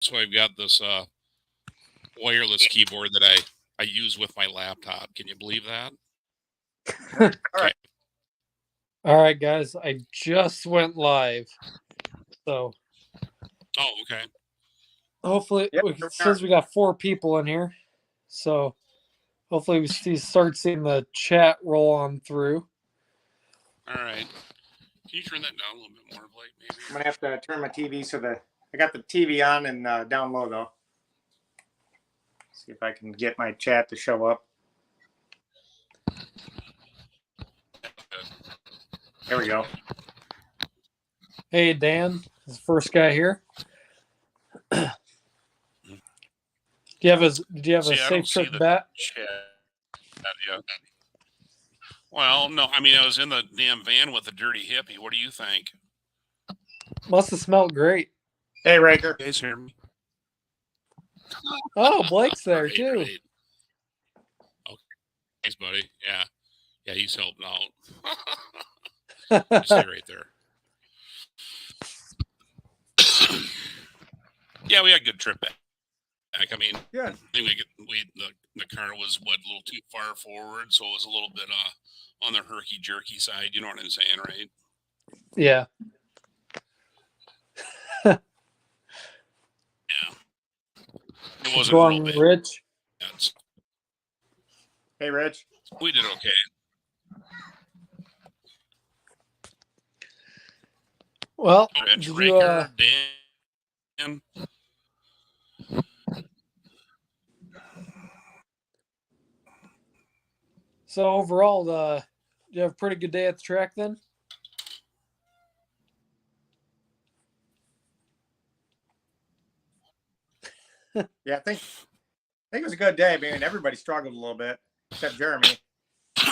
So I've got this wireless keyboard that I use with my laptop. Can you believe that? All Okay. right. All right, guys. I just went live. So Oh, okay. hopefully, Yep, since we got 4 people in here, so hopefully we start seeing the chat roll on through. All right. Can you turn that down a little bit more, Blake? Maybe. I'm gonna have to turn my TV so I got the TV on and down low though. See if I can get my chat to show up. There we go. Hey, Dan, is the first guy here. Do you have a safe trip back? Chat yet. Well, no. I mean, I was in the damn van with a dirty hippie. What do you think? Must have smelled great. Hey, Raker. You guys hear me? Oh, Blake's there too. Right. Okay. Thanks, buddy. Yeah, he's helping out. Stay right there. Yeah, we had a good trip back. I mean, yeah. I think the car was a little too far forward, so it was a little bit on the herky jerky side. You know what I'm saying, right? Yeah. Yeah. It wasn't real bad. Rich. Hey, Rich. We did okay. Well, Rich, Raker, Dan. So overall, you have a pretty good day at the track then? Yeah, I think it was a good day. I mean, everybody struggled a little bit, except Jeremy.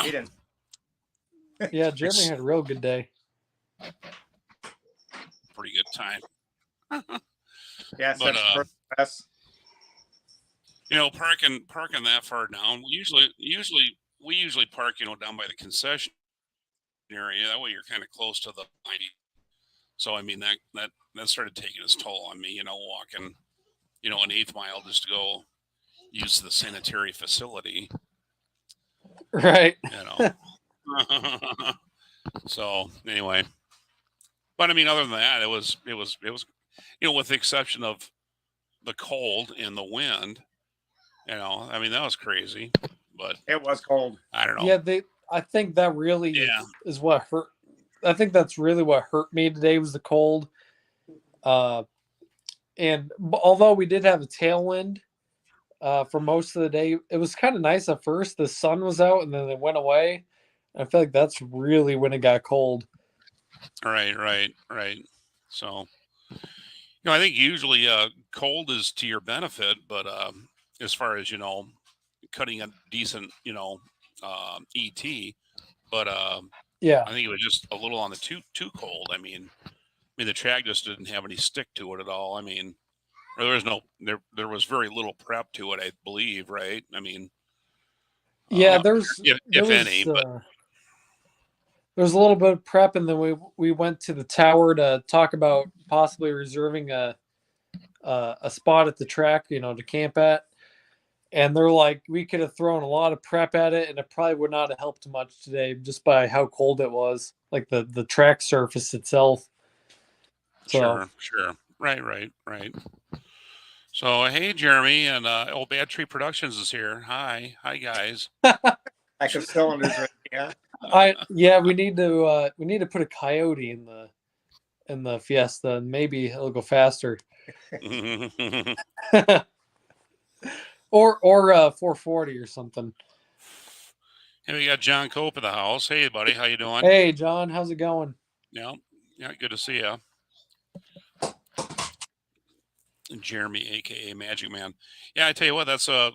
He didn't. Yeah, Jeremy had a real good day. Pretty good time. Yeah, but you know, parking that far down. We usually park, down by the concession area. That way you're kind of close to the line. So I mean that started taking its toll on me. Walking, an 1/8 mile just to go use the sanitary facility. Right. So anyway, but I mean, other than that, it was, with the exception of the cold and the wind, I mean, that was crazy, but it was cold. I don't know. Yeah. I think that really is what hurt. I think that's really what hurt me today was the cold. And although we did have a tailwind for most of the day, it was kind of nice at first. The sun was out and then it went away. I feel like that's really when it got cold. Right. So, I think usually cold is to your benefit, but as far as, cutting a decent, ET, but yeah, I think it was just a little on the too cold. I mean, the track just didn't have any stick to it at all. I mean, there was very little prep to it, I believe, right? I mean, yeah, if any, but there's a little bit of prep, and then we went to the tower to talk about possibly reserving a spot at the track, to camp at. And they're like, we could have thrown a lot of prep at it, and it probably would not have helped much today, just by how cold it was, like the track surface itself. So. Sure. Right. So, hey, Jeremy, and Bad Tree Productions is here. Hi, guys. Active cylinders, right? Yeah. We need to put a coyote in the Fiesta, and maybe it'll go faster. or 440 or something. Hey, we got John Cope in the house. Hey, buddy, how you doing? Hey, John, how's it going? Yeah, good to see you. Jeremy, aka Magic Man. Yeah, I tell you what, that's 2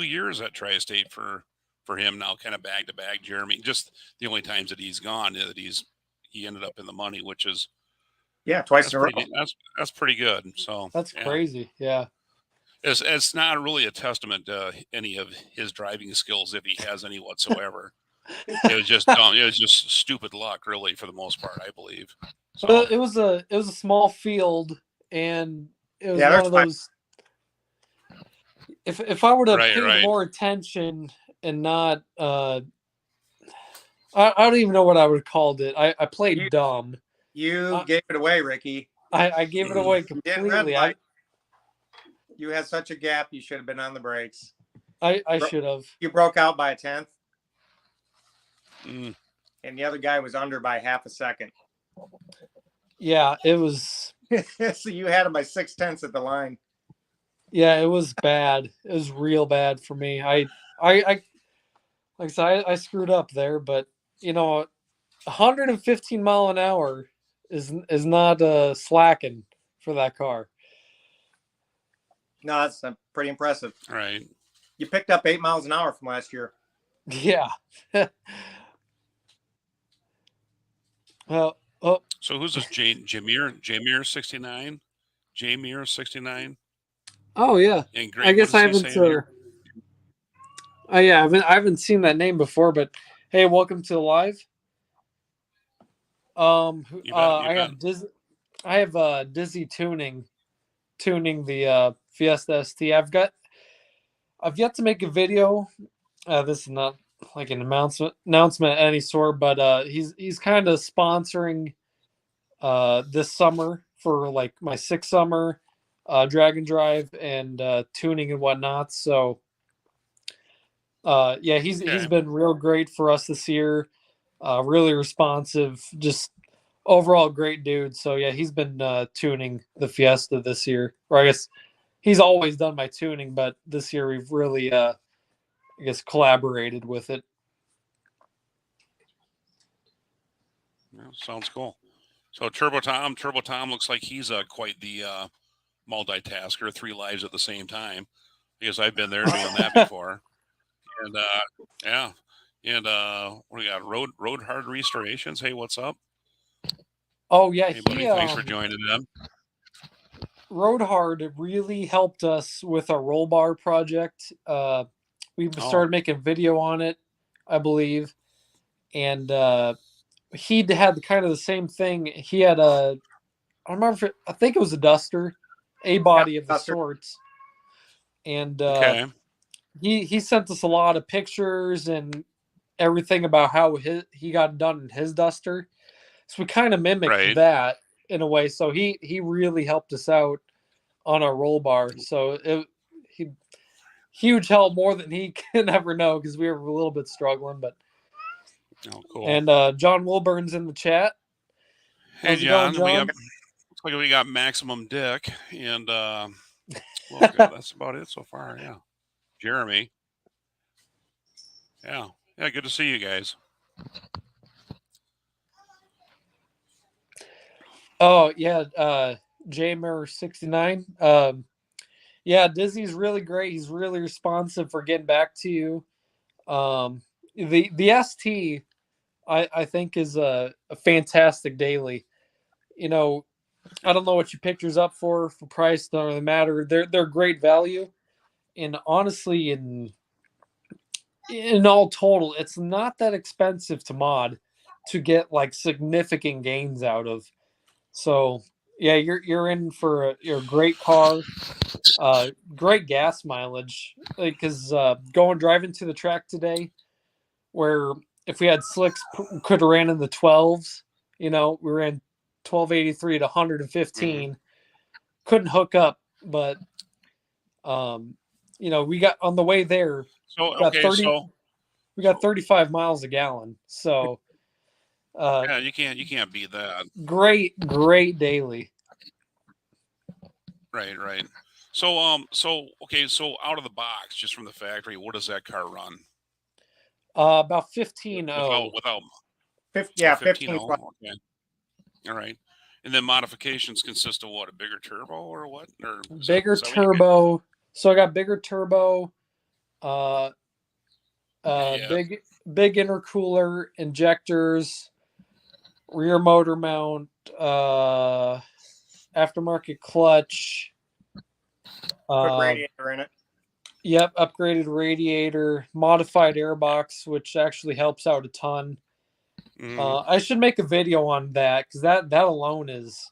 years at Tri-State for him now, kind of bag to bag. Jeremy, just the only times that he's gone that he ended up in the money, which is twice in a row. That's pretty good. So that's crazy. Yeah. It's not really a testament to any of his driving skills, if he has any whatsoever. It was just dumb. It was just stupid luck, really, for the most part, I believe. So it was a small field, and it was Yeah, one there's of those. If I would have Right, paid right. more attention and not, I don't even know what I would have called it. I played You- dumb. You Uh, gave it away, Ricky. I gave it away You didn't red completely. light. You had such a gap. You should have been on the brakes. I should have. You broke out by a tenth, Mm. and the other guy was under by half a second. Yeah, it was. So you had him by 0.6 at the line. Yeah, it was bad. It was real bad for me. Like I said, I screwed up there, but 115 mile an hour is not slacking for that car. No, that's pretty impressive. Right. You picked up 8 miles an hour from last year. Yeah. Well, oh, So who's this? Jameer 69? Jameer 69? oh yeah. And great. I guess I what does he haven't. say in here? Oh yeah, I haven't seen that name before, but hey, welcome to the live. You bet, you I bet. have Dizzy tuning the Fiesta ST. I've yet to make a video. This is not like an announcement of any sort, but he's kind of sponsoring this summer for like my 6th summer drag and drive and tuning and whatnot. So yeah, he's been real great for us this year. Really responsive, just overall great dude. So yeah, he's been tuning the Fiesta this year, or I guess he's always done my tuning, but this year we've really I guess collaborated with it. Yeah, sounds cool. So Turbo Tom looks like he's quite the multitasker, 3 lives at the same time. Because I've been there doing that before. And yeah. And what do we got? Road Hard Restorations. Hey, what's up? Oh yeah, Hey, buddy, thanks for joining them. Road Hard really helped us with our roll bar project. We started making video on it, I believe, and he had kind of the same thing. He had I remember, I think it was a Duster, a body of the Duster. sorts, and Okay. he sent us a lot of pictures and everything about how he got done in his Duster. So we kind of mimicked Right. that in a way. So he really helped us out on our roll bar. So he huge help, more than he can ever know, because we were a little bit struggling. But Oh, cool. and John Wilburn's in the chat. Hey, How's it going, John. John? Looks like we got Maximum Dick, and well, good. That's about it so far. Yeah. Jeremy. Yeah. Yeah. Good to see you guys. Oh yeah, Jamer 69. Yeah, Dizzy's really great. He's really responsive for getting back to you. The ST, I think, is a fantastic daily. I don't know what you picked yours up for price, don't really matter. They're great value, and honestly, in all total, it's not that expensive to mod to get like significant gains out of. So yeah, you're in for a great car, great gas mileage. Because driving to the track today, where if we had slicks, could have ran in the 12s. We ran 1283 to 115. Mm-hmm. Couldn't hook up, but we got on the way there. So We got 35 miles a gallon. So yeah, you can't beat that. Great daily. Right. So okay, so out of the box, just from the factory, what does that car run? About 15. Without 15. Okay. All right. And then modifications consist of what? A bigger turbo or what? Or bigger turbo. So I got bigger turbo, big intercooler, injectors, rear motor mount, aftermarket clutch. Put radiator in it. Yep, upgraded radiator, modified airbox, which actually helps out a ton. I should make a video on that, because that alone is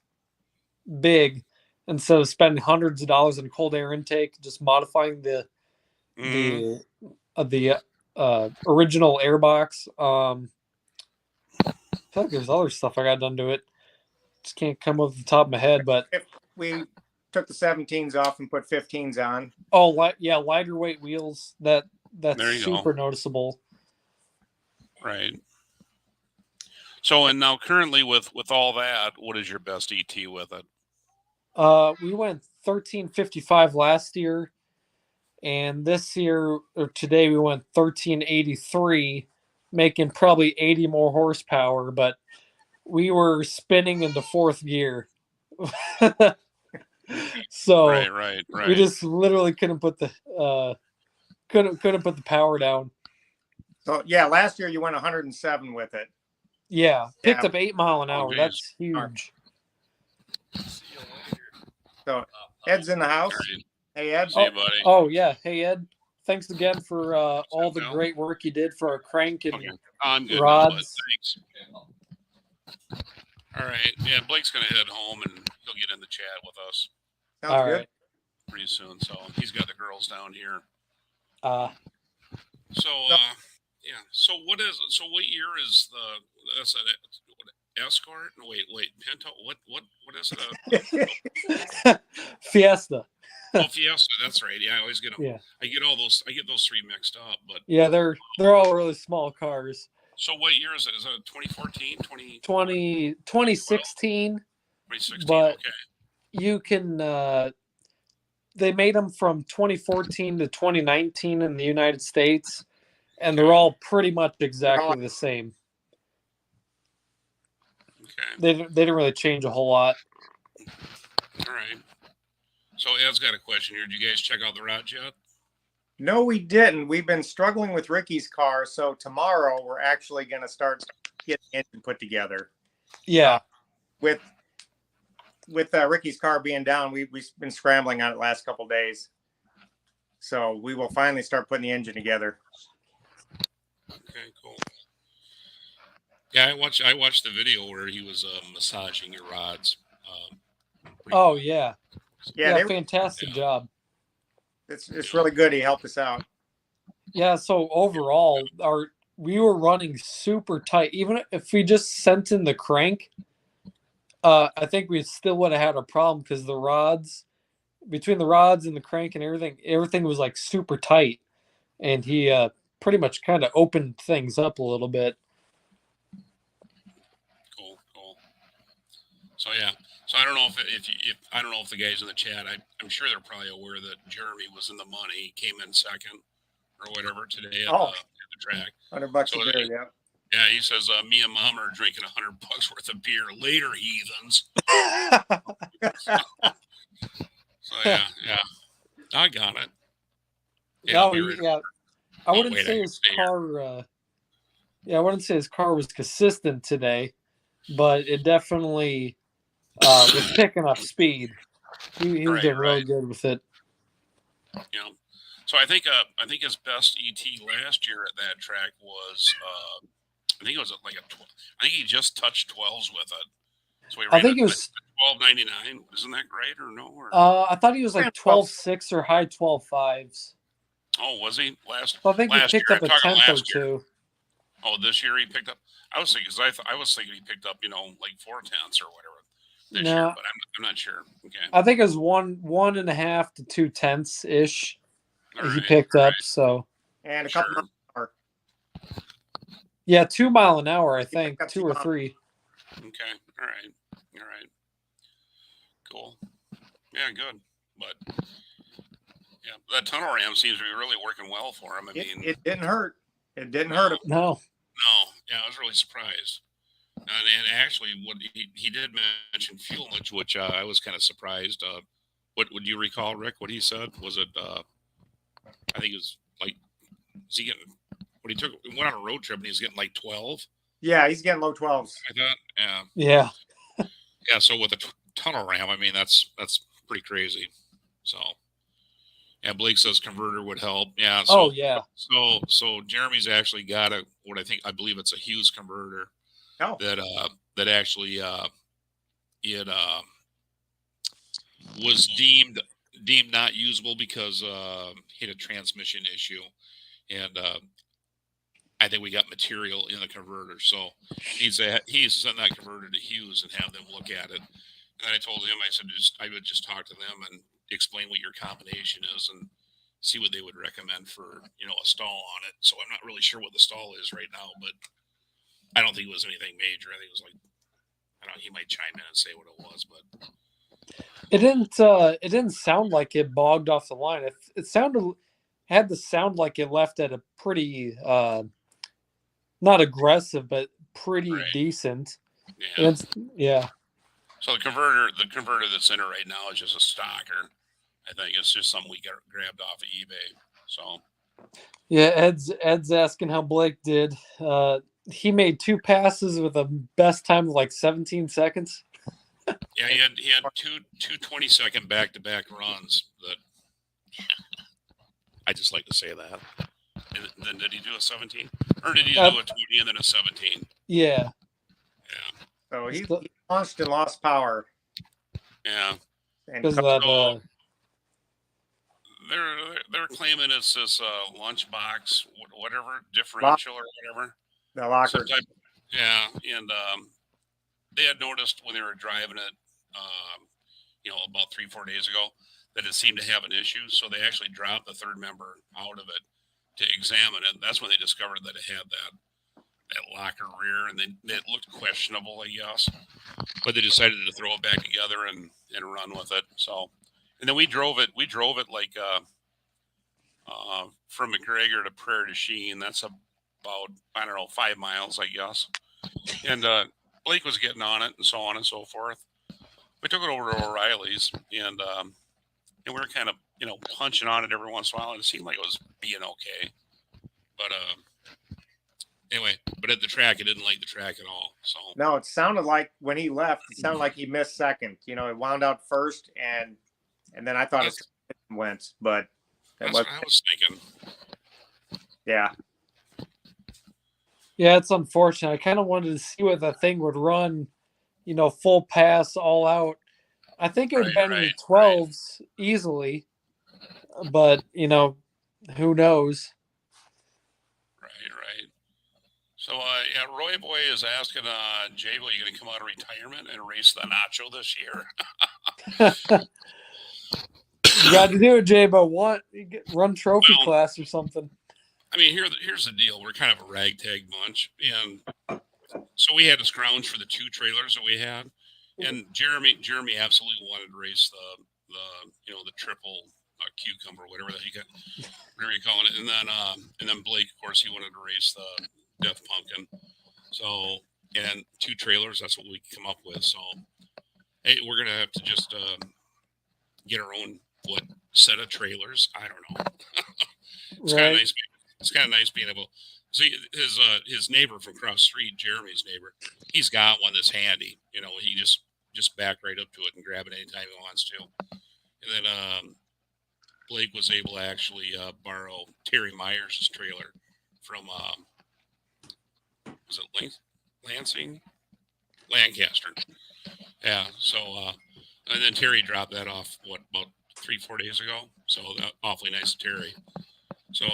big. instead of spending hundreds of dollars in cold air intake, just modifying the Mhm. original airbox. I feel like there's other stuff I got done to it. Just can't come off the top of my head, but If we took the 17s off and put 15s on. yeah, lighter weight wheels. That's There you super go. noticeable. Right. So, and now currently with all that, what is your best ET with it? We went 1355 last year, and this year or today we went 1383, making probably 80 more horsepower, but we were spinning into fourth gear. So Right. we just literally couldn't put the couldn't put the power down. So yeah, last year you went 107 with it. Yeah, picked Yeah. up 8 mile an Oh, hour. geez. That's huge. So Ed's in the house. Right. Hey Ed. See you, buddy. Oh yeah. Hey Ed, thanks again for all the Bill? great work you did for our crank and Okay. I'm good now, rods. bud. Thanks. All right. Yeah, Blake's gonna head home and he'll get in the chat with us Sounds All good. right. pretty soon. So he's got the girls down here. So yeah. So what year is that's an Escort? No, wait, Pinto. What is it? Fiesta. Oh, Fiesta. That's right. Yeah, I always get them. Yeah. I get those three mixed up. But Yeah, they're all really small cars. so what year is it? Is it 2014, 2016, 2016? but Okay. you can they made them from 2014 to 2019 in the United States, and they're Okay. all pretty much exactly the same. Okay. They didn't really change a whole lot. All right. So Ed's got a question here. Did you guys check out the rods yet? No, we didn't. We've been struggling with Ricky's car, so tomorrow we're actually going to start getting the engine put together. Yeah. With Ricky's car being down, we've been scrambling on it last couple days. So we will finally start putting the engine together. Okay, cool. Yeah, I watched the video where he was massaging your rods. Oh yeah. Yeah, Fantastic job. it's really good. He helped us out. Yeah, so overall, we were running super tight. Even if we just sent in the crank, I think we still would have had a problem because between the rods and the crank and everything was like super tight, and he pretty much kind of opened things up a little bit. Cool. So yeah. So I don't know if I don't know if the guys in the chat, I'm sure they're probably aware that Jeremy was in the money. He came in second or whatever today at the track. $100 So a beer, yeah. Yeah, he says me and Mom are drinking $100 worth of beer later, heathens. So yeah, I got it. Yeah, I wouldn't say his car. I wouldn't say his car was consistent today, but it definitely was picking up speed. He was doing really good with it. You know, so I think his best ET last year at that track was I think it was like I think he just touched 12s with it. So I think it was 12.99. Isn't that right or no? Or? I thought he was like 12.6 or high 12.5s. Oh, was he last? So I think he picked up a 10th or two. Oh, this year he picked up. I was thinking I was thinking he picked up like 4/10 or whatever this year, but I'm not sure. Okay. I think it was 1.5 to 2/10 ish. He picked up so. And a couple miles an hour. Yeah, 2 mile an hour. I think 2 or 3. Okay. All right. Cool. Yeah, good. But yeah, that tunnel ram seems to be really working well for him. I mean, it didn't hurt. It didn't hurt him. No. Yeah, I was really surprised. And actually, what he did mention fuel much, which I was kind of surprised. What would you recall, Rick? What he said was it? I think it was like, is he getting? When he went on a road trip and he's getting like 12. Yeah, he's getting low 12s. I thought. Yeah. Yeah. Yeah. So with a tunnel ram, I mean that's pretty crazy. So. Yeah, Blake says converter would help. Yeah. So, So Jeremy's actually got I believe it's a Hughes converter. Oh. That actually was deemed not usable because he had a transmission issue, and I think we got material in the converter. So he's send that converter to Hughes and have them look at it. And I told him, I said, I would just talk to them and explain what your combination is and see what they would recommend for, a stall on it. So I'm not really sure what the stall is right now, but I don't think it was anything major. I think it was like, I don't know, he might chime in and say what it was, but It didn't sound like it bogged off the line. It had the sound like it left at a pretty not aggressive, but pretty Right. decent. yeah. Yeah. So the converter that's in it right now is just a stocker. I think it's just something we got grabbed off of eBay. So Yeah, Ed's asking how Blake did. He made 2 passes with a best time of like 17 seconds. yeah, he had two 20-second back-to-back runs that I just like to say that. And then did he do a 17? Or did he do a 20 and then a 17? Yeah. Yeah. So he launched and lost power. Yeah. And Because of that, So they're claiming it's this lunchbox, whatever, differential or whatever. the locker. Some type, yeah, and they had noticed when they were driving it, about 3-4 days ago, that it seemed to have an issue. So they actually dropped the third member out of it to examine it. And that's when they discovered that it had that locker rear, and it looked questionable, I guess. But they decided to throw it back together and run with it. So, and then we drove it like from McGregor to Prairie du Chien. That's about, I don't know, 5 miles, I guess. And Blake was getting on it and so on and so forth. We took it over to O'Reilly's and we were kind of, punching on it every once in a while, and it seemed like it was being okay. But anyway, but at the track, it didn't like the track at all. So No, it sounded like when he left, it sounded like he missed second. It wound out first, and then I thought it went, but that's what I was thinking. Yeah. Yeah, it's unfortunate. I kind of wanted to see what the thing would run, full pass all out. I think it would have been in the 12s easily, but who knows? Right. So Roy Boy is asking Jay, will you going to come out of retirement and race the Nacho this year? You got to do it, Jay, but what? Run trophy class or something. I mean, here's the deal. We're kind of a ragtag bunch, and so we had to scrounge for the 2 trailers that we had. And Jeremy absolutely wanted to race the triple cucumber, whatever you call it. And then Blake, of course, he wanted to race the Death Pumpkin. So, and 2 trailers, that's what we come up with. So, hey, we're gonna have to just get our own set of trailers. I don't know. It's kind of nice. It's kind of nice being able. See, his neighbor from across the street, Jeremy's neighbor, he's got one that's handy. He just back right up to it and grab it anytime he wants to. And then Blake was able to actually borrow Terry Myers' trailer from was it Lansing? Lancaster. Yeah. So and then Terry dropped that off about 3-4 days ago. So that awfully nice of Terry. So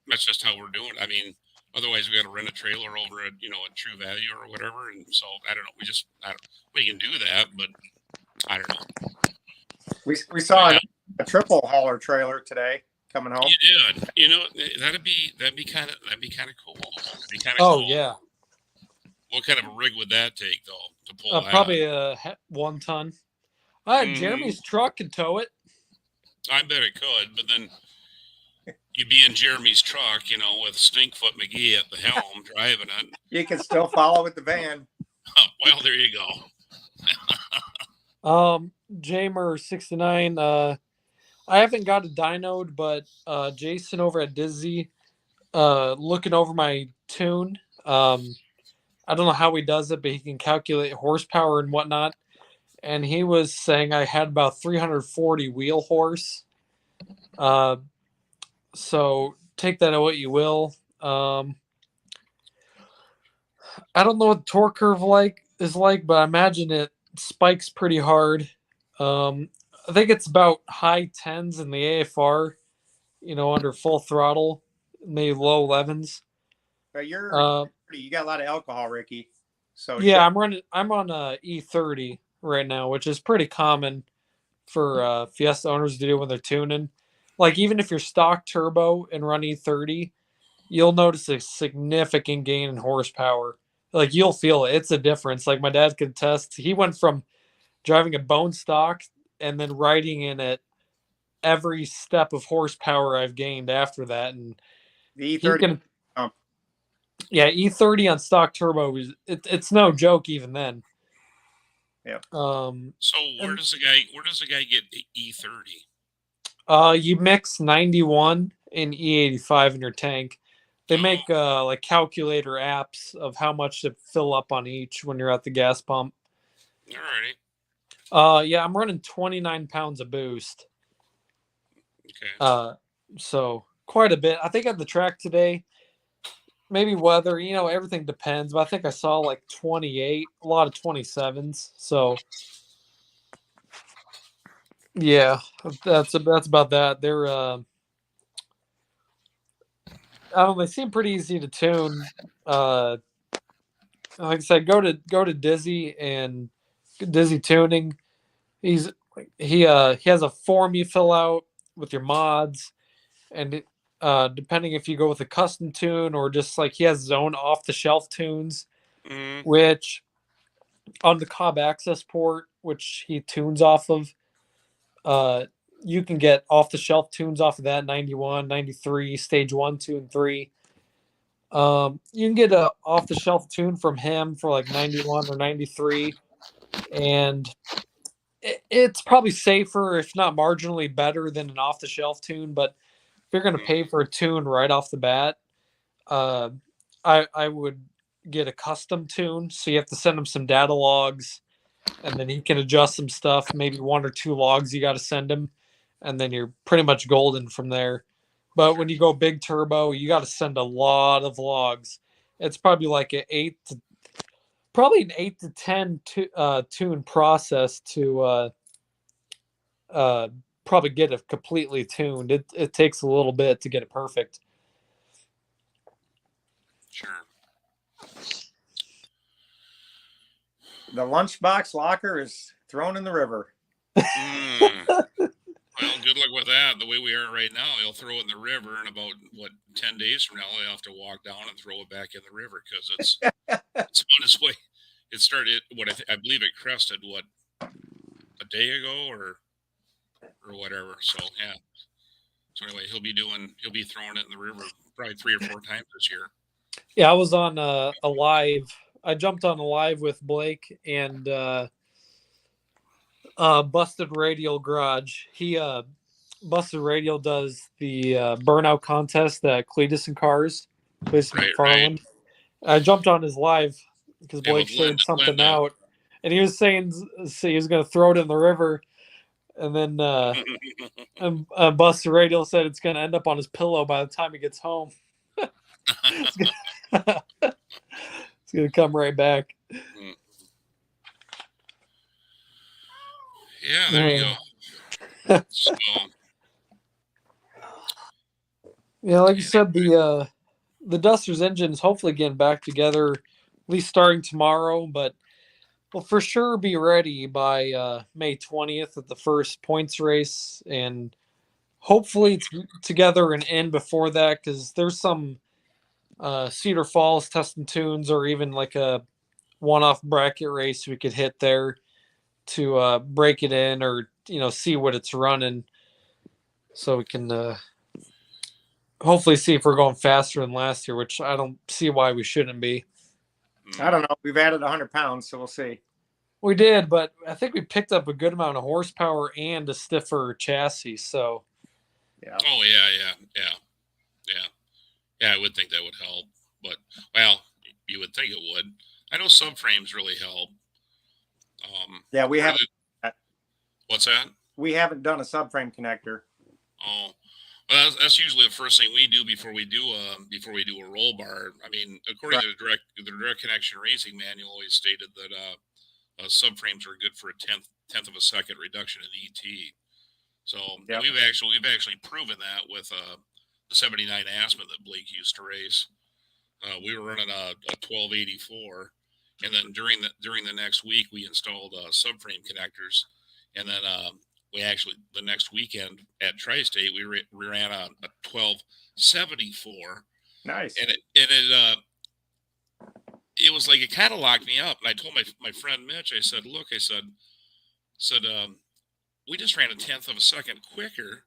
that's just how we're doing. I mean, otherwise we got to rent a trailer over at at True Value or whatever. And so I don't know. We can do that, but I don't know. We saw a triple hauler trailer today coming home. You did. That'd be kind of cool. That'd be kind of cool. Yeah. What kind of a rig would that take though to pull that? Probably a 1 ton. Jeremy's truck can tow it. I bet it could, but then you'd be in Jeremy's truck, with Stinkfoot McGee at the helm driving it. You can still follow with the van. Well, there you go. Jamer69. I haven't got a dynoed, but Jason over at Dizzy, looking over my tune. I don't know how he does it, but he can calculate horsepower and whatnot. And he was saying I had about 340 wheel horse. So take that at what you will. I don't know what the torque curve is like, but I imagine it spikes pretty hard. I think it's about high tens in the AFR, under full throttle, maybe low 11s. But Uh, you got a lot of alcohol, Ricky. So yeah, I'm on a E30 right now, which is pretty common for Fiesta owners to do when they're tuning. Like even if you're stock turbo and run E30, you'll notice a significant gain in horsepower. Like you'll feel it. It's a difference. Like my dad could attest. He went from driving a bone stock and then riding in it every step of horsepower I've gained after that. And the he E30 can, pump. yeah, E30 on stock turbo is it's no joke even then. Yeah. So where And- does the guy get E30? You mix 91 and E85 in your tank. They make like calculator apps of how much to fill up on each when you're at the gas pump. Alrighty. Yeah, I'm running 29 pounds of boost. Okay. So quite a bit. I think at the track today, maybe weather, everything depends, but I think I saw like 28, a lot of 27s. So yeah, that's about that. They're I don't know, they seem pretty easy to tune. Like I said, go to Dizzy and Dizzy Tuning. He has a form you fill out with your mods, and depending if you go with a custom tune or just like he has his own off the shelf tunes, Mm, which on the Cobb Access port, which he tunes off of, you can get off the shelf tunes off of that 91, 93, stage 1, 2, and 3. You can get a off the shelf tune from him for like 91 or 93, and it's probably safer, if not marginally better, than an off the shelf tune. But if you're going to pay for a tune right off the bat, uh, I would get a custom tune. So you have to send him some data logs, and then he can adjust some stuff. Maybe 1 or 2 logs you got to send him, and then you're pretty much golden from there. But when you go big turbo, you got to send a lot of logs. It's probably like probably an 8 to 10 tune process to probably get it completely tuned. It takes a little bit to get it perfect. sure. The lunchbox locker is thrown in the river. Mm. Well, good luck with that. The way we are right now, he'll throw it in the river, and about 10 days from now, he'll have to walk down and throw it back in the river because it's on its way. It started I believe it crested a day ago or whatever. So yeah. So anyway, he'll be throwing it in the river probably 3 or 4 times this year. Yeah, I was on a live. I jumped on a live with Blake and Busted Radial Garage. He Busted Radial does the burnout contest at Cletus and Cars, Cletus Right, McFarland. I jumped on his live because Yeah, Blake with shared something Linda. out, and he was saying he was going to throw it in the river, and then Busted Radial said it's going to end up on his pillow by the time he gets home. It's going to come right back. Yeah, there you go. So, Yeah, like you said, the Duster's engine is hopefully getting back together, at least starting tomorrow. But we'll for sure be ready by May 20th at the first points race, and hopefully together and in before that, because there's some Cedar Falls testing tunes or even like a one-off bracket race we could hit there to break it in or see what it's running, so we can hopefully see if we're going faster than last year, which I don't see why we shouldn't be. I don't know. We've added 100 pounds, so we'll see. We did, but I think we picked up a good amount of horsepower and a stiffer chassis. So Yeah. Oh yeah. I would think that would help, but well, you would think it would. I know subframes really help. Yeah, we haven't What's that? done a subframe connector. Oh, well, that's usually the first thing we do before we do a roll bar. I mean, according to the direct connection racing manual, always stated that subframes are good for a tenth of a second reduction in ET. So Yep. we've actually proven that with the 79 Aspen that Blake used to race. We were running a 1284, and then during the next week we installed subframe connectors, and then we actually the next weekend at Tri-State we ran a 1274, Nice. and it was like it kind of locked me up. And I told my friend Mitch, I said, look, I said we just ran a tenth of a second quicker.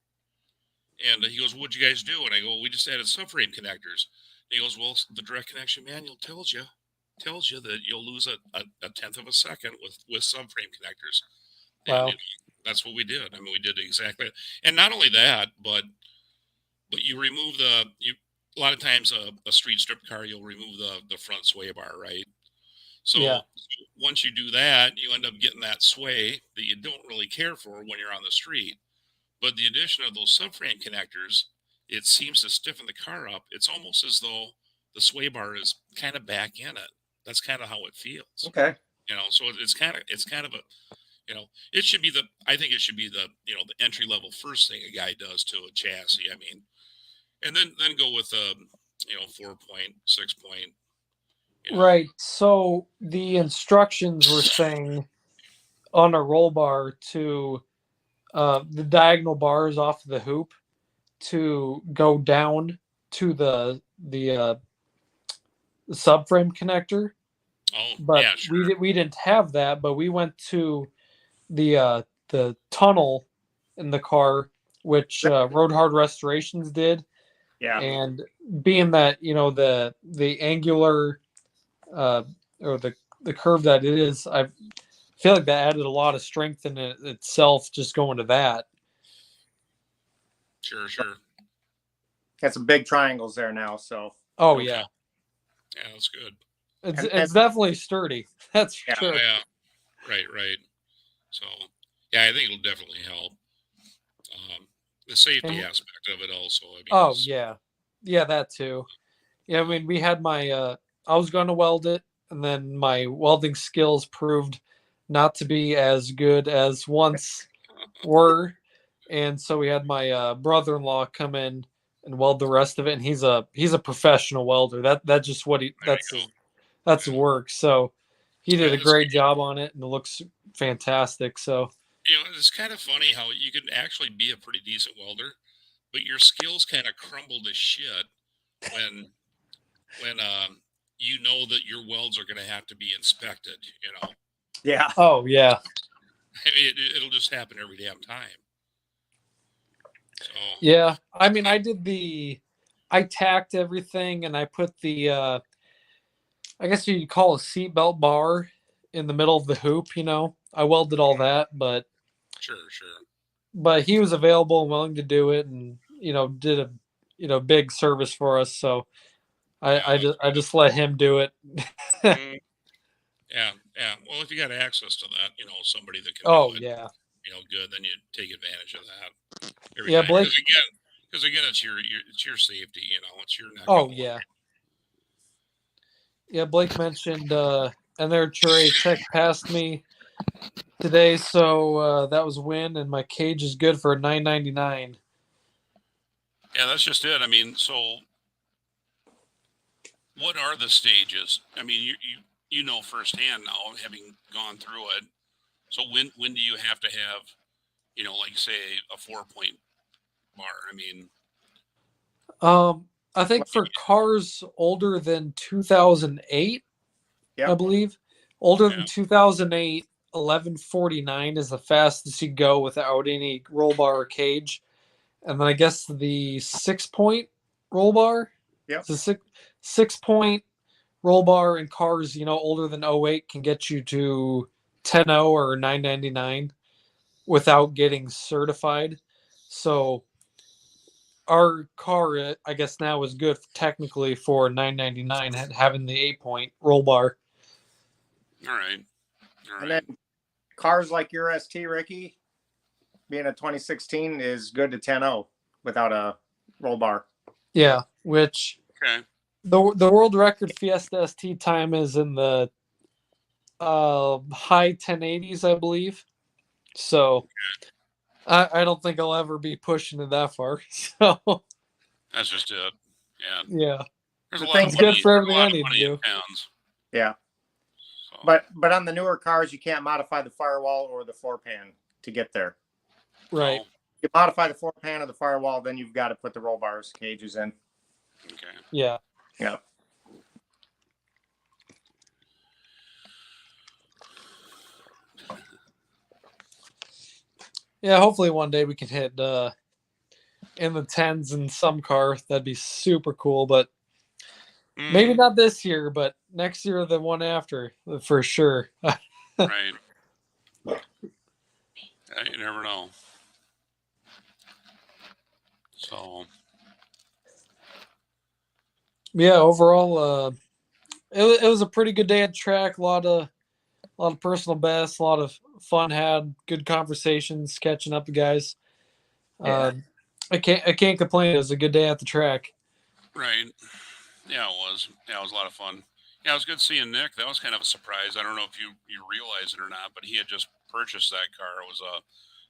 And he goes, what'd you guys do? And I go, we just added subframe connectors. And he goes, well, the direct connection manual tells you that you'll lose a tenth of a second with subframe connectors. Wow. And that's what we did. I mean, we did exactly. And not only that, but you remove a lot of times a street strip car, you'll remove the front sway bar, right? So Yeah. once you do that, you end up getting that sway that you don't really care for when you're on the street. But the addition of those subframe connectors, it seems to stiffen the car up. It's almost as though the sway bar is kind of back in it. That's kind of how it feels. Okay. So it's kind of a, it should be I think it should be the entry level first thing a guy does to a chassis. I mean, and then go with 4-point, 6-point. Right. So the instructions were saying on a roll bar to the diagonal bars off of the hoop to go down to the subframe connector. Oh, But yeah, sure. we didn't have that, but we went to the tunnel in the car, which Road Hard Restorations did. Yeah. And being that the angular or the curve that it is, I feel like that added a lot of strength in it itself just going to that. Sure. Got some big triangles there now. So. Oh Okay. yeah, Yeah, that's good. it's definitely sturdy. That's for Yeah. sure. Yeah, right. So, yeah, I think it'll definitely help. The safety And- aspect of it also. I mean, Oh yeah, that too. Yeah, I mean we had my I was going to weld it, and then my welding skills proved not to be as good as once were, and so we had my brother-in-law come in and weld the rest of it, and he's a professional welder. That's just what There you that's work. So he did a That's great good. job on it, and it looks fantastic. So It's kind of funny how you can actually be a pretty decent welder, but your skills kind of crumble to shit when you know that your welds are going to have to be inspected. Yeah. oh yeah, It'll just happen every damn time. So yeah. I mean I tacked everything, and I put the I guess you'd call a seatbelt bar in the middle of the hoop. I welded all that, but sure. he was available and willing to do it, and did a big service for us. So I just let him do it. Mm, yeah. Well, if you got access to that, somebody that can Oh do it, yeah, good, then you take advantage of that. Yeah, Blake- Because again, it's your safety. It's your neck. oh on the yeah, line. yeah. Blake mentioned, and their Trey Tech passed me today, so that was a win, and my cage is good for $9.99. Yeah, that's just it. I mean, so what are the stages? I mean, you know firsthand now, having gone through it. So when do you have to have, like say a 4-point bar? I mean, I think for cars older than 2008, Yep. I believe, older Yeah. than 2008, 1149 is the fastest you go without any roll bar or cage. And then I guess the 6-point roll bar. Yep. The 6-point roll bar in cars, older than 08 can get you to 10.0 or 9.99 without getting certified. So our car, I guess now is good technically for 9.99 having the 8-point roll bar. all right. And then cars like your ST, Ricky, being a 2016 is good to 10.0 without a roll bar. Yeah, which Okay. the world record Fiesta ST time is in the high 1080s, I believe. So I don't think I'll ever be pushing it that far. So That's just it. Yeah. yeah, There's The a lot thing- of it's good money. for There's a everything lot I of need to money in do. pounds. Yeah. So, But on the newer cars, you can't modify the firewall or the floor pan to get there. Right. no. You modify the floor pan or the firewall, then you've got to put the roll bars cages in. Okay. Yeah. Yeah. Yeah. Hopefully one day we can hit in the tens in some car. That'd be super cool. But maybe Mm, not this year, but next year or the one after for sure. right. Yeah, you never know. So, Yeah. Overall, it was a pretty good day at track. A lot of personal bests, a lot of fun had, good conversations, catching up with guys. Yeah. I can't complain. It was a good day at the track. right. Yeah, it was. Yeah, it was a lot of fun. Yeah, it was good seeing Nick. That was kind of a surprise. I don't know if you realize it or not, but he had just purchased that car. It was a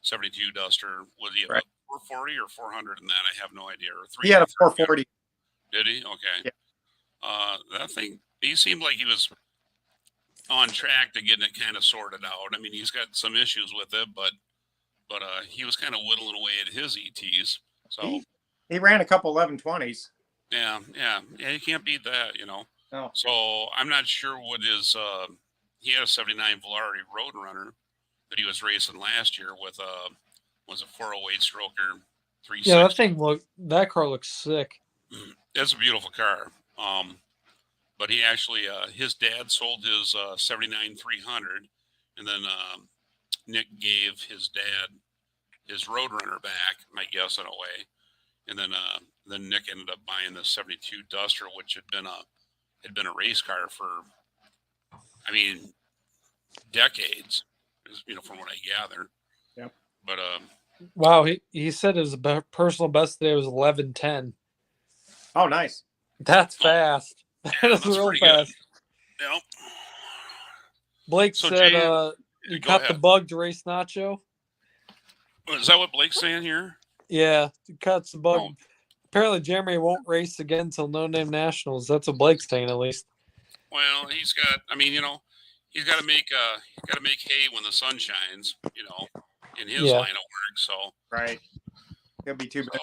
72 Duster. Was he have Right. a 440 or 400 in that? I have no idea. Or He had a 330. 440. Did he? Okay. Yeah. That thing, he seemed like he was on track to getting it kind of sorted out. I mean, he's got some issues with it, but he was kind of whittling away at his ETs. So He ran a couple 1120s. yeah, you can't beat that, you know. No. So I'm not sure what his he had a 79 Volare Roadrunner that he was racing last year with was a 408 stroker 360. Yeah, that car looks sick. It's a beautiful car. But he actually his dad sold his 79 300, and then Nick gave his dad his Roadrunner back, I guess in a way, and then Nick ended up buying the 72 Duster, which had been a race car for, I mean, decades, you know, from what I gather. Yep. But Wow, he said his personal best today was 11:10. Oh, nice. That's fast. That is that's real pretty good. fast. you know, Blake So, said Jay, he go cut the ahead. bug to race Nacho. Is that what Blake's saying here? Yeah, he cuts the bug. Oh. Apparently, Jeremy won't race again until No Name Nationals. That's what Blake's saying, at least. Well, he's got. I mean, you know, he's got to make hay when the sun shines. You know, in his Yeah. line of work. So, Right. He'll be too bad.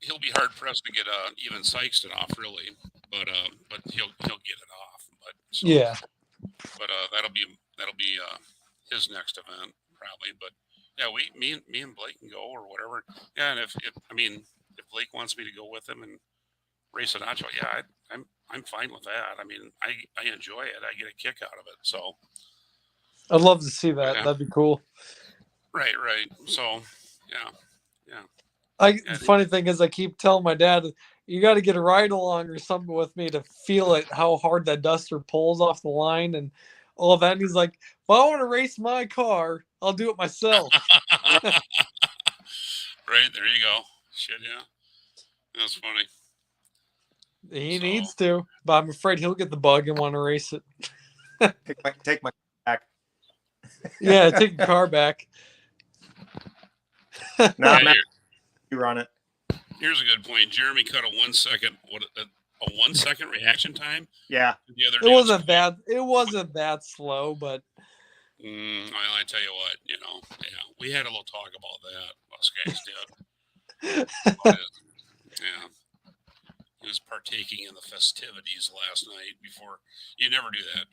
he'll be hard pressed to get even Sykeston off, really. But he'll get it off. But so, Yeah. But that'll be his next event probably. But yeah, me and Blake can go or whatever. Yeah, and if Blake wants me to go with him and race a Nacho, yeah, I'm fine with that. I mean, I enjoy it. I get a kick out of it. So I'd love to see that. Yeah. That'd be cool. right. So yeah. The funny thing is, I keep telling my dad, you got to get a ride along or something with me to feel it, how hard that Duster pulls off the line and all of that. And he's like, if I want to race my car, I'll do it myself. Right, there you go. Shit, yeah. That's funny. He So- needs to, but I'm afraid he'll get the bug and want to race it. Take my back. Yeah, take the car back. No, Yeah, Matt, you run it. here's a good point. Jeremy cut a 1 second a 1 second reaction time. Yeah. The other It dude's- wasn't that slow, but I tell you what, you know, yeah, we had a little talk about that. Us guys did. But, yeah, he was partaking in the festivities last night before. You never do that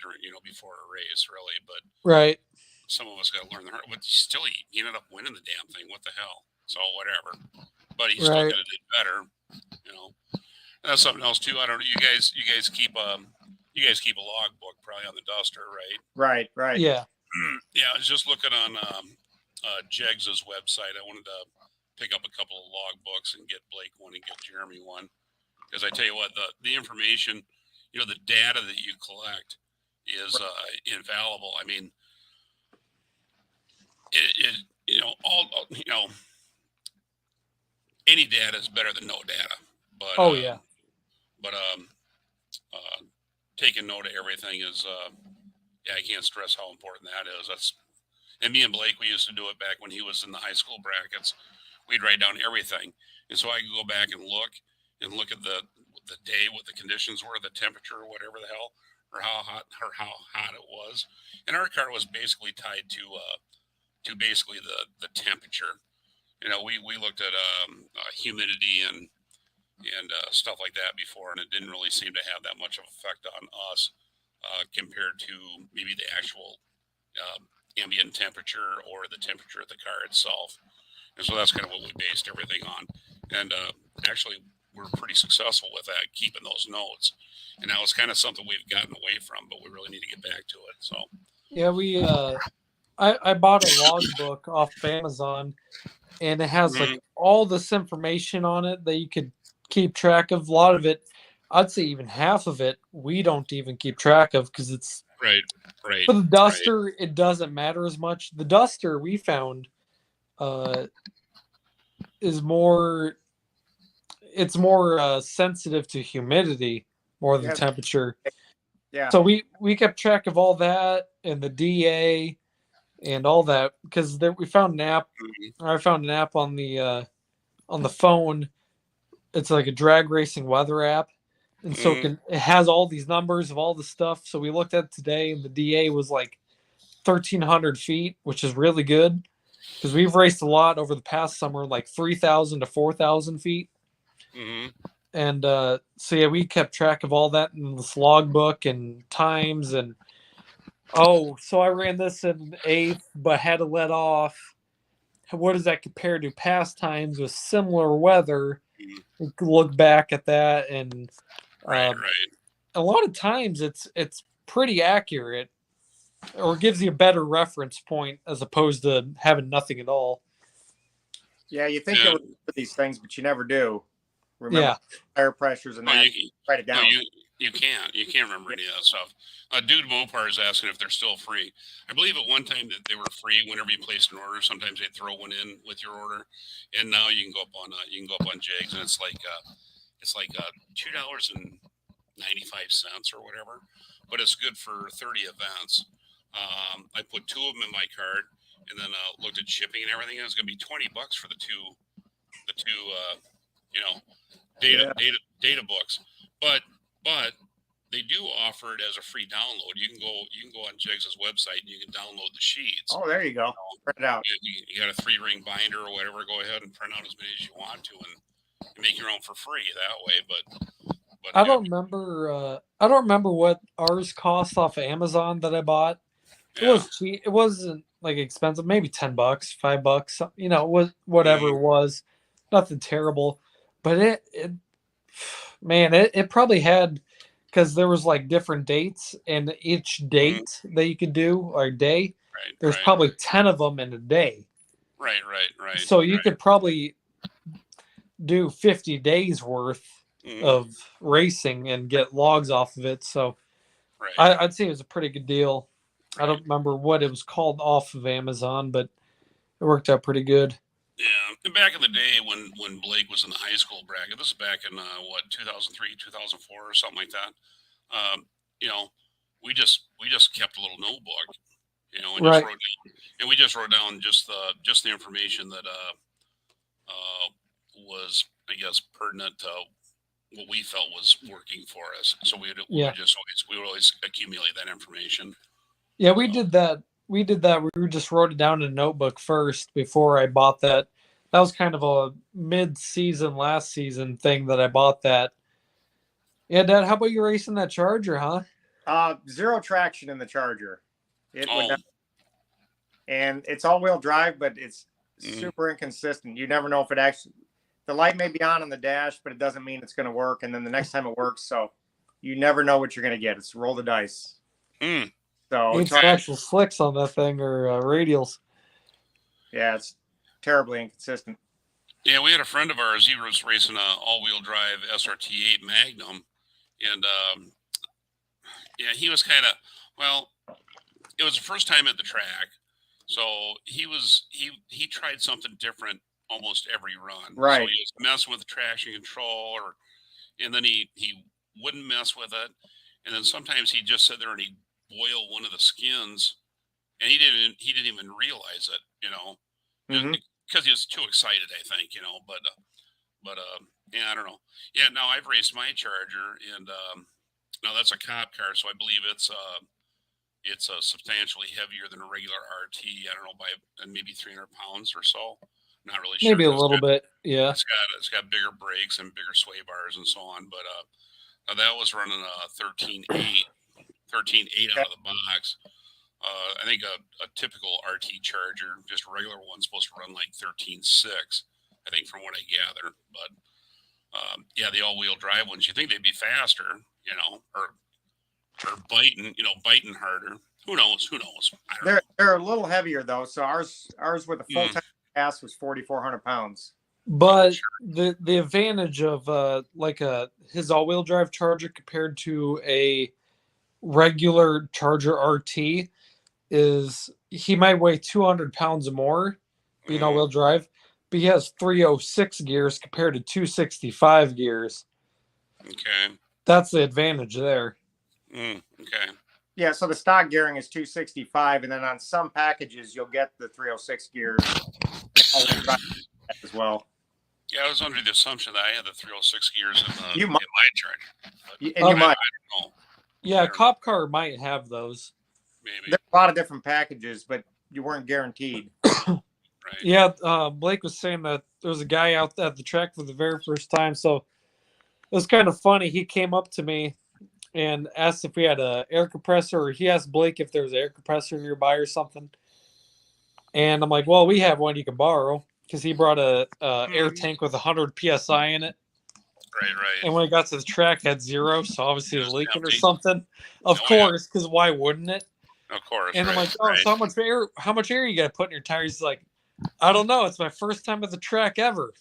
before a race, really. But right. some of us got to learn the hard. But still, he ended up winning the damn thing. What the hell? So whatever. But he still Right. could have did better. You know, and that's something else too. I don't know. You guys keep a logbook probably on the Duster, right? Right. Yeah, Yeah. I was just looking on Jegs's website. I wanted to pick up a couple of logbooks and get Blake one and get Jeremy one. Because I tell you what, the information, the data that you collect is invaluable. I mean, any data is better than no data. But But taking note of everything is, I can't stress how important that is. And me and Blake, we used to do it back when he was in the high school brackets. We'd write down everything, and so I could go back and look at the day, what the conditions were, the temperature, or whatever the hell, or how hot it was. And our car was basically tied to basically the temperature. You know, we looked at humidity and stuff like that before, and it didn't really seem to have that much of effect on us compared to maybe the actual ambient temperature or the temperature of the car itself. And so that's kind of what we based everything on. And actually, we're pretty successful with that, keeping those notes. And now it's kind of something we've gotten away from, but we really need to get back to it. So Yeah, I bought a logbook off of Amazon, and it has like all this information on it that you could keep track of. A lot of it, I'd say even half of it, we don't even keep track of because it's right. for the Duster. It doesn't matter as much. The Duster we found is more. It's more sensitive to humidity more than temperature. Yeah. So we kept track of all that and the DA and all that because we found an app. I found an app on the phone. It's like a drag racing weather app, and so it has all these numbers of all the stuff. So we looked at it today, and the DA was like 1,300 feet, which is really good because we've raced a lot over the past summer, like 3,000 to 4,000 feet. And so yeah, we kept track of all that in this logbook and times and so I ran this in 8th but had to let off. What does that compare to past times with similar weather? We could look back at that and Right. A lot of times it's pretty accurate or gives you a better reference point as opposed to having nothing at all. Yeah, you think it would for these things, but you never do. Remember tire pressures and that. Write it down. You can't remember any of that stuff. Dude Mopar is asking if they're still free. I believe at one time that they were free whenever you placed an order. Sometimes they throw one in with your order, and now you can go up on Jags, and it's like $2.95 or whatever. But it's good for 30 events. I put 2 of them in my cart, and then looked at shipping and everything. And it's going to be $20 for the two data books, but they do offer it as a free download. You can go on Jegs' website and you can download the sheets. Oh, there you go. Print it out. You got a 3-ring binder or whatever. Go ahead and print out as many as you want to and make your own for free that way. But I don't remember what ours cost off of Amazon that I bought. It was cheap. It wasn't like expensive, maybe $10, $5. You know, it was whatever it was, nothing terrible. But it probably had, because there was like different dates, and each date that you could do or day, there's probably 10 of them in a day. Right. So you could probably do 50 days worth of racing and get logs off of it. So I'd say it was a pretty good deal. I don't remember what it was called off of Amazon, but it worked out pretty good. Yeah, and back in the day when Blake was in the high school bracket, this is back in 2003, 2004 or something like that. We just kept a little notebook, and we just wrote down just the information that was, I guess, pertinent to what we felt was working for us. So we would always accumulate that information. Yeah, we did that. We just wrote it down in a notebook first before I bought that. That was kind of a mid-season, last season thing that I bought that. Yeah, Dad, how about you racing that Charger, huh? 0 traction in the Charger. And it's all-wheel drive, but it's super inconsistent. You never know if the light may be on the dash, but it doesn't mean it's going to work. And then the next time it works, so you never know what you're going to get. It's roll the dice. So it's actual slicks on that thing or radials. Yeah, it's terribly inconsistent. Yeah, we had a friend of ours. He was racing a all-wheel drive SRT8 Magnum, and he was kind of it was the first time at the track, so he tried something different almost every run. Right. So he was messing with the traction control, and then he wouldn't mess with it, and then sometimes he'd just sit there and he'd boil one of the skins and he didn't even realize it, Mhm. because he was too excited, I think, but yeah, I don't know. Yeah, now I've raced my Charger, and now that's a cop car, so I believe it's substantially heavier than a regular RT. I don't know, by maybe 300 pounds or so. Not really sure. Maybe a 'Cause little bit. Yeah. it's got bigger brakes and bigger sway bars and so on. But now that was running a 13.8 out of the box. I think a typical RT Charger, just a regular one, supposed to run like 13.6. I think from what I gather. But yeah, the all-wheel drive ones, you think they'd be faster, or biting harder. Who knows? Who knows? I don't know. They're a little heavier though. So ours with a full Mm. tank gas was 4,400 pounds. But the advantage of his all-wheel drive Charger compared to a regular Charger RT is he might weigh 200 pounds more being all-wheel drive, but he has 306 gears compared to 265 gears. Okay. That's the advantage there. Okay. Yeah, so the stock gearing is 265, and then on some packages you'll get the 306 gears as well. Yeah, I was under the assumption that I had the 306 gears in, You in might- my Charger. And Oh, you might. I don't know. Yeah, I don't cop car might have those. Maybe. There's a lot of different packages, but you weren't guaranteed. Right. Yeah, Blake was saying that there was a guy out at the track for the very first time. So it was kind of funny. He came up to me and asked if we had a air compressor, or he asked Blake if there was an air compressor nearby or something. And I'm like, well, we have one you can borrow, because he brought a air tank with 100 psi in it. Right. And when he got to the track, it had 0, so obviously it was leaking or Empty. something. Of Oh, yeah. course, because why wouldn't it? Of course. And I'm right, like, oh, right. so how much air you got to put in your tires? He's like, I don't know. It's my first time at the track ever.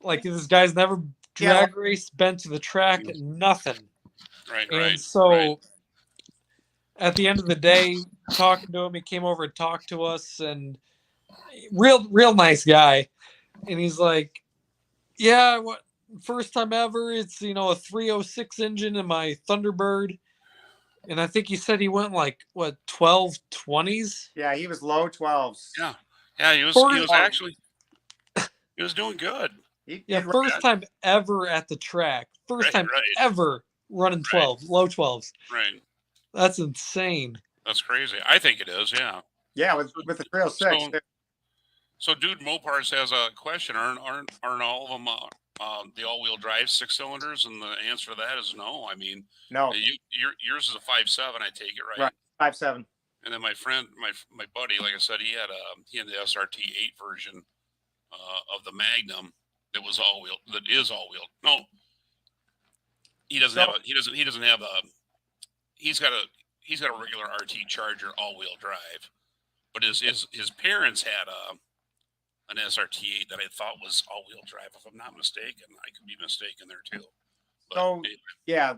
Like, this guy's never drag raced, been to the track, nothing. Right. And Right. so right. at the end of the day, talking to him, he came over and talked to us, and real nice guy. And he's like, yeah, what first time ever, it's a 306 engine in my Thunderbird. And I think he said he went like 1220s. Yeah, he was low 12s. Yeah, he was First- actually he was doing good. Yeah, first time ever at the track. First Right, time right. ever running 12, low 12s. Right. That's insane. That's crazy. I think it is. Yeah. Yeah, with the 306. So, Dude Mopars has a question. Aren't all of them the all-wheel drive 6-cylinders? And the answer to that is no. I mean, No, yours is a 5.7. I take it right. Right. 5.7. And then my friend, my buddy, like I said, he had the SRT 8 version of the Magnum that was all-wheel. That is all-wheel. No, he doesn't have a. He doesn't have a. He's got a regular RT Charger all-wheel drive, but his parents had an SRT8 that I thought was all-wheel drive, if I'm not mistaken. I could be mistaken there too. But So- anyway. Yeah.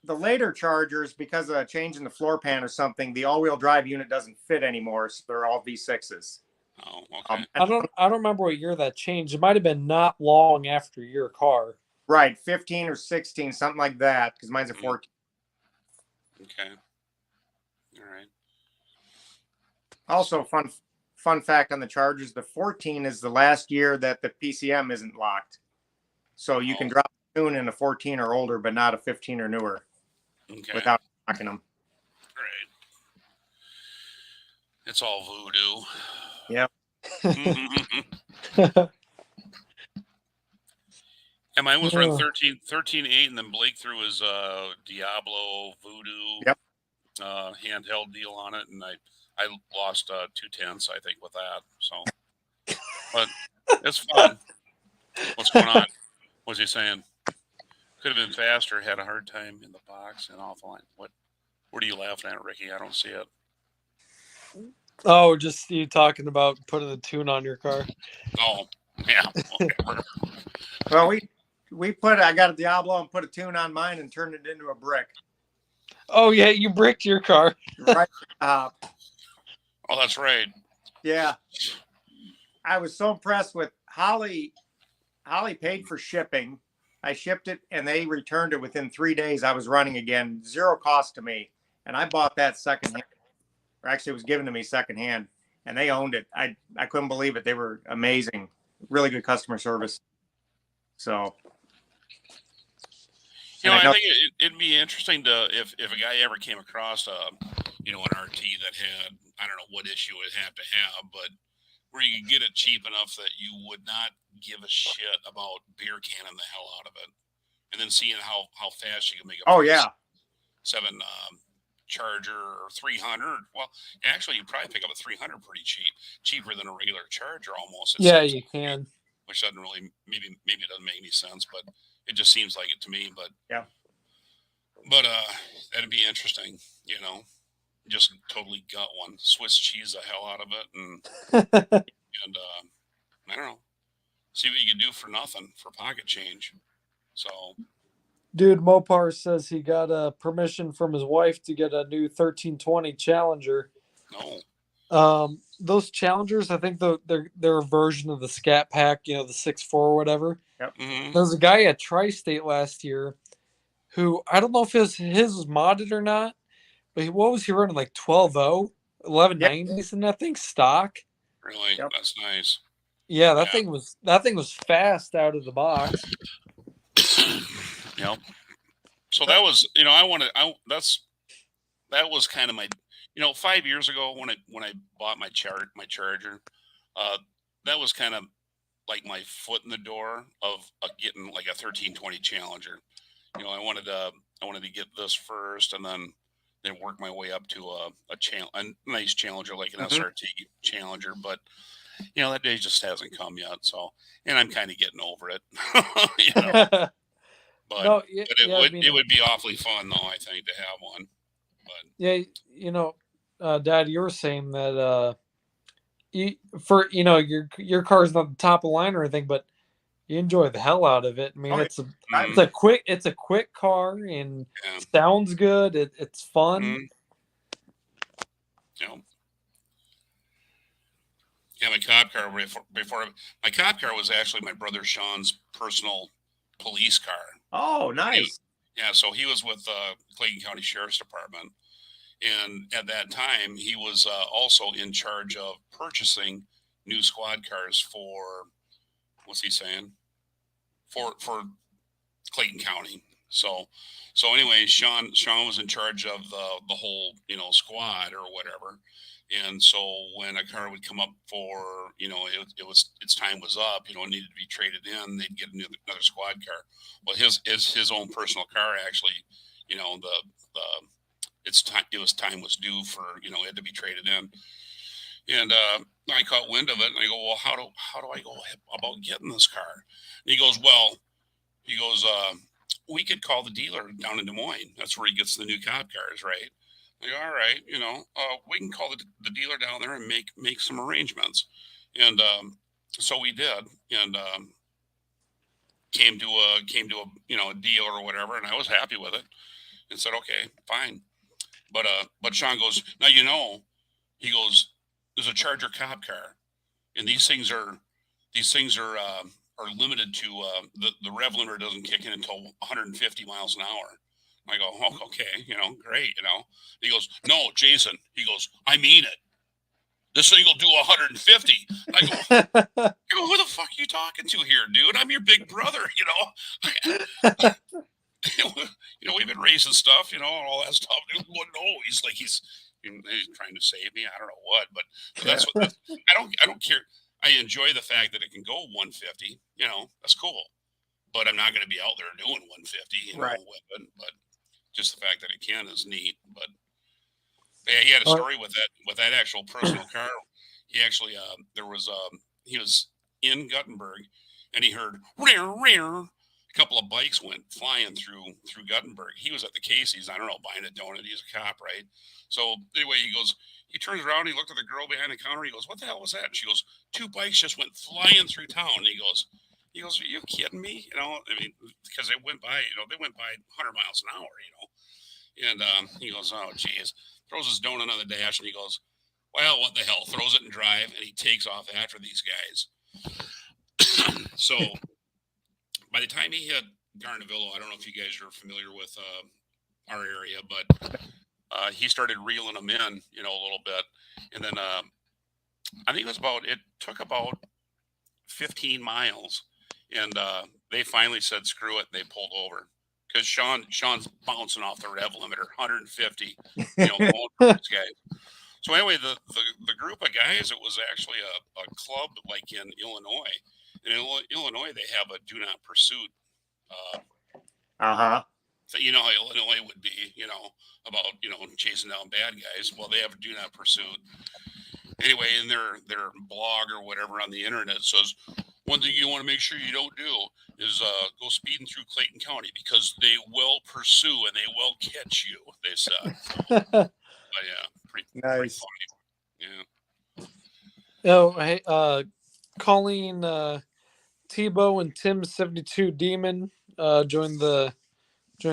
The later Chargers, because of a change in the floor pan or something, the all-wheel drive unit doesn't fit anymore, so they're all V6s. Oh, okay. I don't remember what year that changed. It might have been not long after your car. Right, 15 or 16, something like that, because mine's a 14. Okay. All right. Also, fun fact on the Chargers, the 14 is the last year that the PCM isn't locked. So you can drop a tune in a 14 or older, but not a 15 or newer Okay. without locking them. Right. It's all voodoo. Yep. And mine was run Yeah. 13.8, and then Blake threw his Diablo Voodoo Yep. handheld deal on it, and I lost 2/10, I think, with that. So, but it's fun. What's going on? What's he saying? Could have been faster. Had a hard time in the box and off the line. What are you laughing at, Ricky? I don't see it. Oh, just you talking about putting a tune on your car. Oh, yeah. Whatever. Well, I got a Diablo and put a tune on mine and turned it into a brick. Oh yeah, you bricked your car. Right. Oh, that's right. Yeah. I was so impressed with Holly. Holly paid for shipping. I shipped it and they returned it within 3 days. I was running again, 0 cost to me. And I bought that secondhand. or actually it was given to me secondhand, and they owned it. I couldn't believe it. They were amazing, really good customer service. So, and I think it'd be interesting to if a guy ever came across an RT that had, I don't know what issue it had to have, but where you could get it cheap enough that you would not give a shit about beer canning the hell out of it, and then seeing how fast you can make a oh yeah, 7 Charger or 300. Well, actually, you probably pick up a 300 pretty cheap, cheaper than a regular Charger almost. It Yeah, seems you like, can. which doesn't really maybe it doesn't make any sense, but it just seems like it to me. But yeah. But that'd be interesting, just totally gut one, Swiss cheese the hell out of it, and I don't know, see what you can do for nothing for pocket change. So, Dude, Mopar says he got permission from his wife to get a new 1320 Challenger. no, Those Challengers, I think they're a version of the Scat Pack, the 6.4 or whatever. Yep. mm-hmm. There's a guy at Tri-State last year who, I don't know if his was modded or not, but what was he running, like 12.0, 1190s in that thing stock? Really, Yep. That's nice. Yeah, that thing was fast out of the box. Yep. So that was, that was kind of my, 5 years ago when I bought my Charger, that was kind of like my foot in the door of getting like a 1320 Challenger. I wanted to get this first, and then work my way up to a nice Challenger, like an SRT Challenger. But that day just hasn't come yet. So, and I'm kind of getting over it. But, No, it would be awfully fun, though, I think, to have one. But yeah, Dad, you were saying that your car's not the top of the line or anything, but you enjoy the hell out of it. I mean, it's a quick car and sounds good. It's fun. Mm-hmm. Yeah, my cop car before my cop car was actually my brother Sean's personal police car. Oh, nice. So he was with Clayton County Sheriff's Department, and at that time he was also in charge of purchasing new squad cars for, what's he saying, for Clayton County. So anyway, Sean was in charge of the whole squad or whatever. And so when a car would come up for, its time was up, it needed to be traded in, they'd get another squad car. Well, his own personal car actually, time was due for, it had to be traded in. And I caught wind of it, and I go, well, how do I go about getting this car? And he goes, we could call the dealer down in Des Moines. That's where he gets the new cop cars, right? I go, all right, we can call the dealer down there and make some arrangements. And so we did, and came to a deal or whatever, and I was happy with it, and said, okay, fine. But Sean goes, now he goes, there's a Charger cop car, and these things are limited to the rev limiter doesn't kick in until 150 miles an hour. I go, oh, okay, great, He goes, no, Jason. He goes, I mean it. This thing will do 150. I go, who the fuck are you talking to here, dude? I'm your big brother, we've been racing stuff, all that stuff. Dude, well, no, he's trying to save me. I don't know what, but that's what I don't care. I enjoy the fact that it can go 150. That's cool. But I'm not going to be out there doing 150, right. With it. But just the fact that it can is neat. But yeah, he had a story with that actual personal car. He actually he was in Guttenberg, and he heard a couple of bikes went flying through Guttenberg. He was at the Casey's, I don't know, buying a donut. He's a cop, right? So anyway, he turns around, he looked at the girl behind the counter. He goes, what the hell was that? And she goes, 2 bikes just went flying through town. And he goes, are you kidding me? Because they went by 100 miles an hour, And he goes, oh, geez. Throws his donut on the dash, and he goes, well, what the hell? Throws it in drive, and he takes off after these guys. So by the time he hit Garnavillo, I don't know if you guys are familiar with our area, but he started reeling them in, you know, a little bit, and then I think it took about 15 miles, and they finally said screw it. They pulled over because Sean's bouncing off the rev limiter, 150, you know, going for this guy. So anyway, the group of guys, it was actually a club like in Illinois. In Illinois, they have a do not pursuit. So you know how Illinois would be, you know, about, you know, chasing down bad guys. Well, they have a do not pursuit. Anyway, in their blog or whatever on the internet says, one thing you want to make sure you don't do is go speeding through Clayton County because they will pursue and they will catch you, they said. But yeah, pretty Nice. funny. Yeah. Oh, hey, Colleen, Tebow and Tim72 Demon joined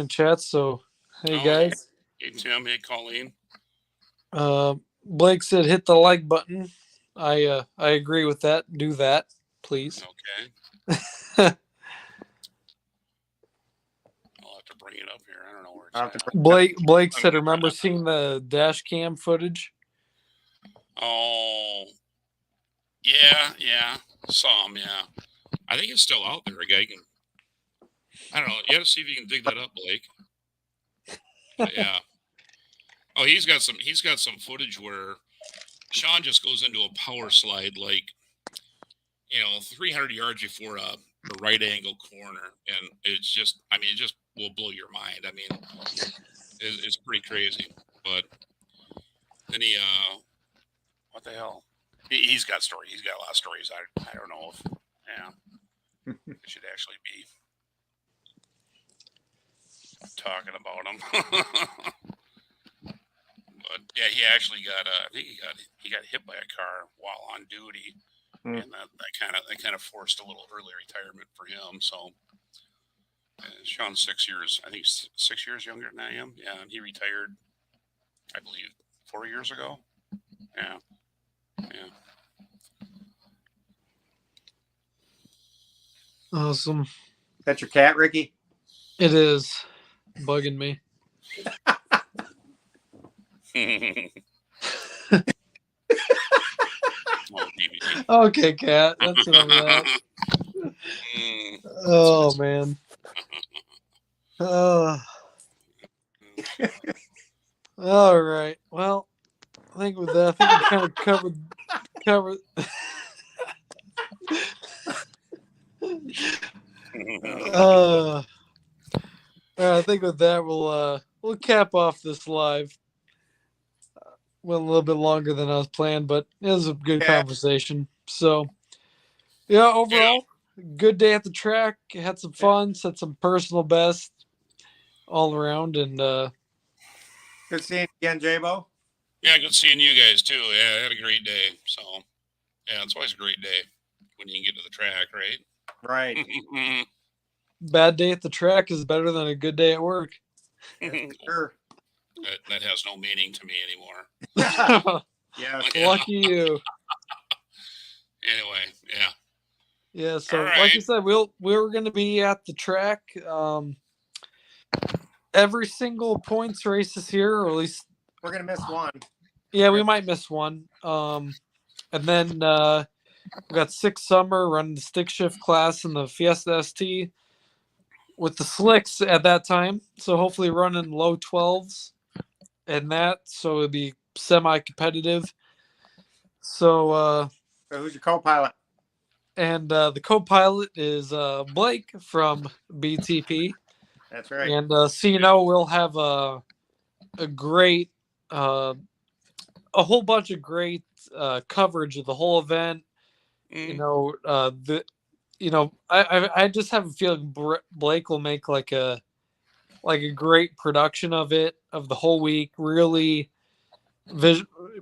chat. So hey Oh, guys. Hey Tim, hey Colleen. Blake said hit the like button. I agree with that. Do that, please. Okay. I'll have to bring it up here. I don't know where I'll have it's to at. Blake said, remember seeing the dash cam footage? Oh, yeah. Some, yeah. I think it's still out there. A guy can. I don't know. You got to see if you can dig that up, Blake. But yeah. Oh, he's got some footage where Sean just goes into a power slide like, you know, 300 yards before a right angle corner, and it's just, I mean, it just will blow your mind. I mean, it's pretty crazy. But then he, what the hell? He's got stories. He's got a lot of stories. I don't know if, yeah, it should actually be talking about him. But yeah, he actually got, I think he got hit by a car while on duty, and that kind of forced a little early retirement for him. So Sean's 6 years, I think 6 years younger than I am. Yeah, and he retired, I believe, 4 years ago. Yeah. Awesome. That's your cat, Ricky? It is bugging me. Okay, cat. That's enough of that. Oh man. All right. Well, I think with that, I think we kind of covered. I think with that we'll cap off this live. Went a little bit longer than I was planned, but it was a good conversation. So, yeah, overall, good day at the track. Had some fun, set some personal best all around, and good seeing you again, J-Bo. Yeah, good seeing you guys too. Yeah, I had a great day. So, yeah, it's always a great day when you can get to the track, right? Right. Bad day at the track is better than a good day at work. Sure. That has no meaning to me anymore. Yeah. Lucky you. Anyway, yeah. Yeah, so right. like I said, we're going to be at the track. Every single points race is here, or at least we're going to miss one. Yeah, we might miss one. And then we got Six Summer running the stick shift class in the Fiesta ST with the slicks at that time. So hopefully running low 12s and that. So it'll be semi-competitive. So who's your co-pilot? And the co-pilot is Blake from BTP. That's right. And so you know, we'll have a great, a whole bunch of great coverage of the whole event. You know, I just have a feeling Blake will make like a great production of it, of the whole week. Really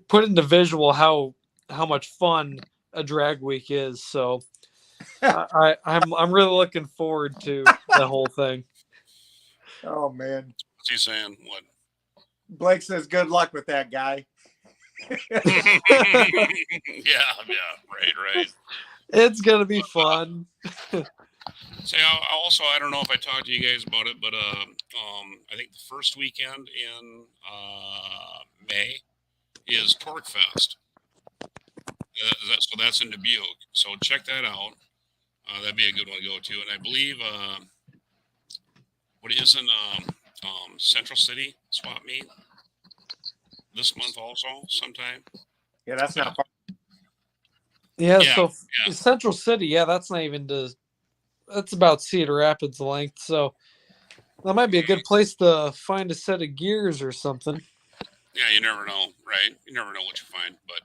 put into visual how much fun a drag week is. So I'm really looking forward to the whole thing. Oh man. What's he saying? What? Blake says good luck with that guy. yeah, right. It's gonna be fun. Say, I don't know if I talked to you guys about it, but I think the first weekend in May is Torque Fest. So that's in Dubuque. So check that out. That'd be a good one to go to. And I believe what is in Central City swap meet this month also sometime. Yeah, that's not far. Yeah, Yeah, so yeah. Central City, yeah, that's not even that's about Cedar Rapids length. So that might be a good place to find a set of gears or something. Yeah, you never know, right? You never know what you find. But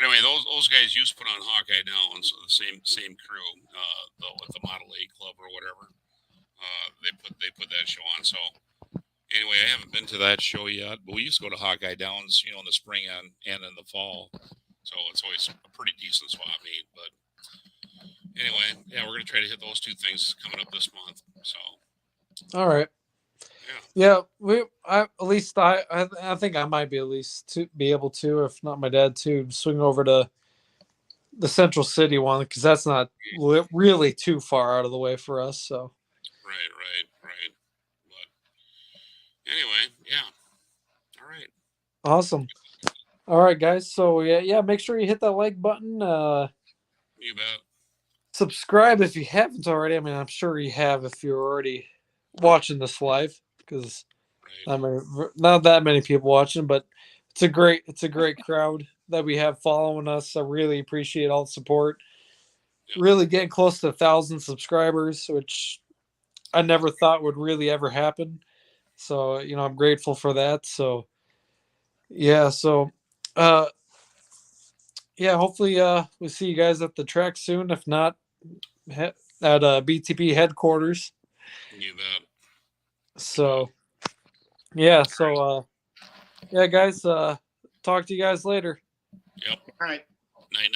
anyway, those guys used to put on Hawkeye Downs, so the same crew, with the Model A Club or whatever. They put that show on. So anyway, I haven't been to that show yet, but we used to go to Hawkeye Downs, in the spring and in the fall. So it's always a pretty decent swap meet. But anyway, yeah, we're gonna try to hit those two things coming up this month. So All right. Yeah, I think I might be at least to be able to, if not my dad too, swing over to the Central City one because that's not really too far out of the way for us. So right. But anyway, yeah. All right. awesome. All right, guys. So yeah, make sure you hit that like button. You bet. Subscribe if you haven't already. I mean, I'm sure you have if you're already watching this live because Right. not that many people watching, but it's a great crowd that we have following us. I really appreciate all the support. Yep. Really getting close to 1,000 subscribers, which I never thought would really ever happen. So, I'm grateful for that. So, yeah. So, yeah, hopefully, we'll see you guys at the track soon. If not, at BTP headquarters. You bet. So, yeah. So, yeah, guys, talk to you guys later. Yep. All right. Night.